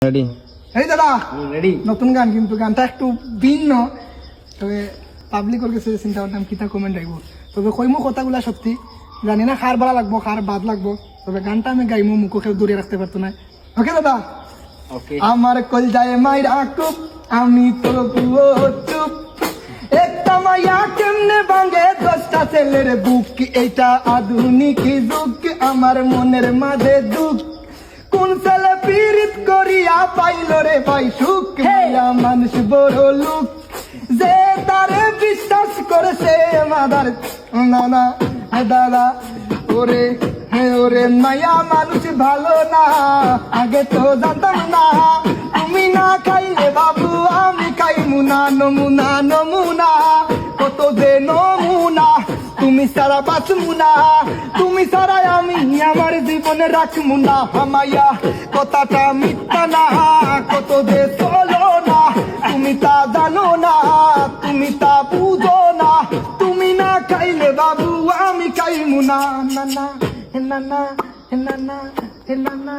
Ready? এই দাদা ready? নতুন গান, কিন্তু গানটা একটু ভিন্ন, তবে পাবলিকের কাছে চিন্তা করতাম কিতা কমেন্ট আইব। তবে কইমো কথাগুলা সত্যি, জানি না খার ভাড়া লাগবো খার বাদ লাগবো, তবে গানটা আমি গাইমো, মুখো কেউ দূরে রাখতে পারতো না। ওকে দাদা? ওকে। আমার কল যায় মাইরা কুপ, আমি তো চুপ, একটা মাইয়া কেমনে ভাঙে 10টা ছেলের বুক, এইটা আধুনিক যুগ, আমার মনের মাঝে দুঃখ, কোন ছেলে পীড়িত করিয়া পাইল রে ভাই সুখ, মানুষ বড় লোক যে তারে বিশ্বাস করেছে মাদার নানা দাদা, ওরে ওরে মায়া মানুষ ভালো না, আগে তো জানতাম না, তুমি না খাইলে বাবু আমি খাইমু না, নমুনা নমুনা কত যে নমুনা, তুমি সারা বাঁচমু না, তুমি সারা আমি আমার জীবনে রাখমু না, হামাইয়া কথাটা মিথ্যা না, কত যে চলো না, তুমি তা জানো না, তুমি তা বুঝো না, তুমি না খাইলে বাবু আমি খাইমু না, না না না না না না না।